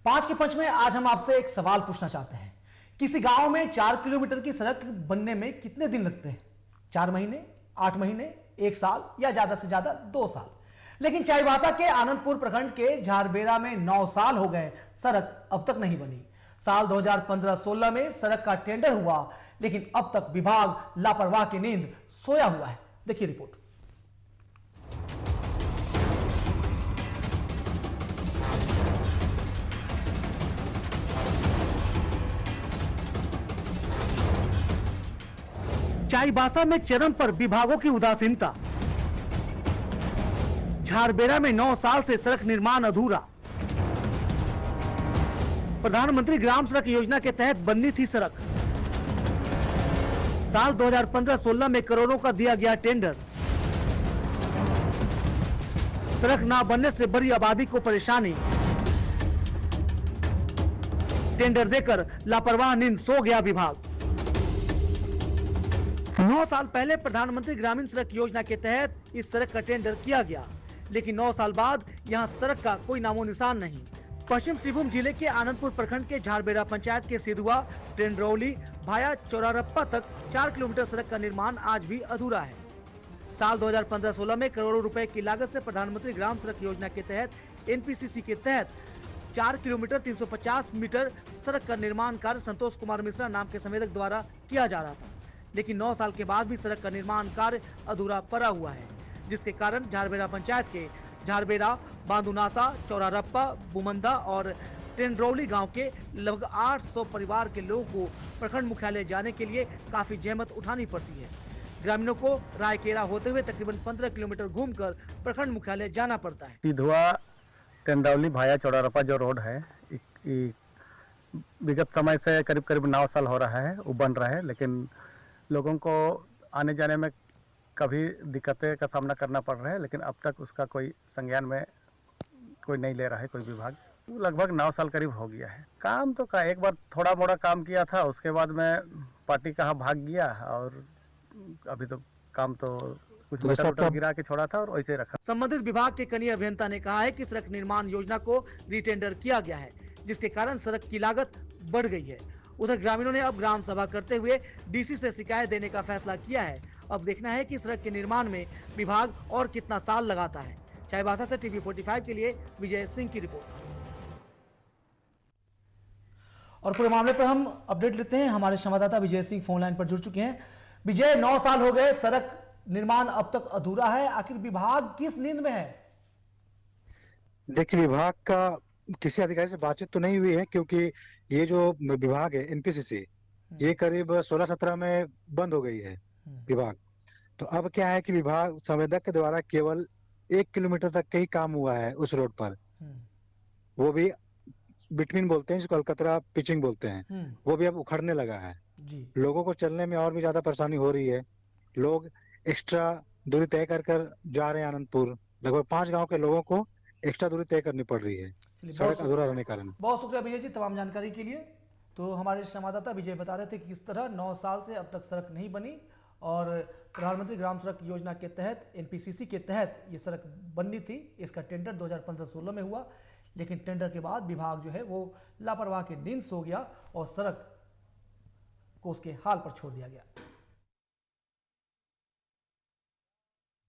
पांच के पंच में आज हम आपसे एक सवाल पूछना चाहते हैं। किसी गांव में 4 किलोमीटर की सड़क बनने में कितने दिन लगते हैं? 4 महीने, 8 महीने, 1 साल या ज्यादा से ज्यादा 2 साल। लेकिन चाईबासा के आनंदपुर प्रखंड के झारबेरा में 9 साल हो गए, सड़क अब तक नहीं बनी। साल 2015-16 में सड़क का टेंडर हुआ, लेकिन अब तक विभाग लापरवाह की नींद सोया हुआ है। देखिए रिपोर्ट। चाईबासा में चरम पर विभागों की उदासीनता। झारबेरा में 9 साल से सड़क निर्माण अधूरा। प्रधानमंत्री ग्राम सड़क योजना के तहत बननी थी सड़क। साल 2015-16 में करोड़ों का दिया गया टेंडर। सड़क ना बनने से बड़ी आबादी को परेशानी। टेंडर देकर लापरवाह नींद सो गया विभाग। 9 साल पहले प्रधानमंत्री ग्रामीण सड़क योजना के तहत इस सड़क का टेंडर किया गया, लेकिन 9 साल बाद यहां सड़क का कोई नामो निशान नहीं। पश्चिम सिंहभूम जिले के आनंदपुर प्रखंड के झारबेरा पंचायत के सिधुआ टेंडरौली भाया चौरारप्पा तक 4 किलोमीटर सड़क का निर्माण आज भी अधूरा है। साल 2015-16 में करोड़ों रुपए की लागत से प्रधानमंत्री ग्राम सड़क योजना के तहत एनपीसीसी के तहत 4 किलोमीटर 350 मीटर सड़क का निर्माण कार्य संतोष कुमार मिश्रा नाम के संवेदक द्वारा किया जा रहा था, लेकिन 9 साल के बाद भी सड़क का निर्माण कार्य अधूरा पड़ा हुआ है, जिसके कारण झारबेरा पंचायत के झारबेरा, बांदुनासा, चौरारप्पा, बुमंदा और टेंडरौली गांव के लगभग 800 परिवार के लोगों को प्रखंड मुख्यालय जाने के लिए काफी जहमत उठानी पड़ती है। ग्रामीणों को रायकेरा होते हुए तकरीबन 15 किलोमीटर घूमकर प्रखंड मुख्यालय जाना पड़ता है। सिधुआ टेंडरौली भाया चौरारप्पा जो रोड है, विगत समय से करीब 9 साल हो रहा है, वो बन रहा है, लेकिन लोगों को आने जाने में कभी दिक्कतें का सामना करना पड़ रहा है, लेकिन अब तक उसका कोई संज्ञान में कोई नहीं ले रहा है कोई विभाग। लगभग 9 साल करीब हो गया है। काम तो का एक बार थोड़ा मोड़ा काम किया था, उसके बाद में पार्टी कहाँ भाग गया, और अभी तो काम तो कुछ मेटल गिरा के छोड़ा था और वैसे रखा। संबंधित विभाग के कनीय अभियंता ने कहा है कि सड़क निर्माण योजना को रीटेंडर किया गया है, जिसके कारण सड़क की लागत बढ़ गई है। उधर ग्रामीणों ने अब ग्राम सभा करते हुए डीसी से शिकायत देने का फैसला किया है। अब देखना है कि सड़क के निर्माण में विभाग और कितना साल लगाता है। चाईबासा से टीवी 45 के लिए विजय सिंह की रिपोर्ट। और पूरे मामले पर हम अपडेट लेते हैं। हमारे संवाददाता विजय सिंह फोन लाइन पर जुड़ चुके हैं। विजय, 9 साल हो गए, सड़क निर्माण अब तक अधूरा है, आखिर विभाग किस नींद में है? देखिए, विभाग का किसी अधिकारी से बातचीत तो नहीं हुई है, क्योंकि ये जो विभाग है एनपीसीसी, ये करीब 16-17 में बंद हो गई है विभाग। तो अब क्या है कि विभाग संवेदक के द्वारा केवल 1 किलोमीटर तक का ही काम हुआ है उस रोड पर, वो भी बिटवीन बोलते हैं, जिसको अलकतरा पिचिंग बोलते हैं, वो भी अब उखड़ने लगा है जी। लोगों को चलने में और भी ज्यादा परेशानी हो रही है। लोग एक्स्ट्रा दूरी तय कर जा रहे हैं आनंदपुर। लगभग 5 गाँव के लोगों को एक्स्ट्रा दूरी तय करनी पड़ रही है सड़क अधूरा रहने के कारण। बहुत शुक्रिया विजय जी तमाम जानकारी के लिए। तो हमारे संवाददाता विजय बता रहे थे कि किस तरह 9 साल से अब तक सड़क नहीं बनी, और प्रधानमंत्री ग्राम सड़क योजना के तहत एनपीसीसी के तहत ये सड़क बननी थी। इसका टेंडर 2015-16 में हुआ, लेकिन टेंडर के बाद विभाग जो है वो लापरवाह की नींद सो गया और सड़क को उसके हाल पर छोड़ दिया गया।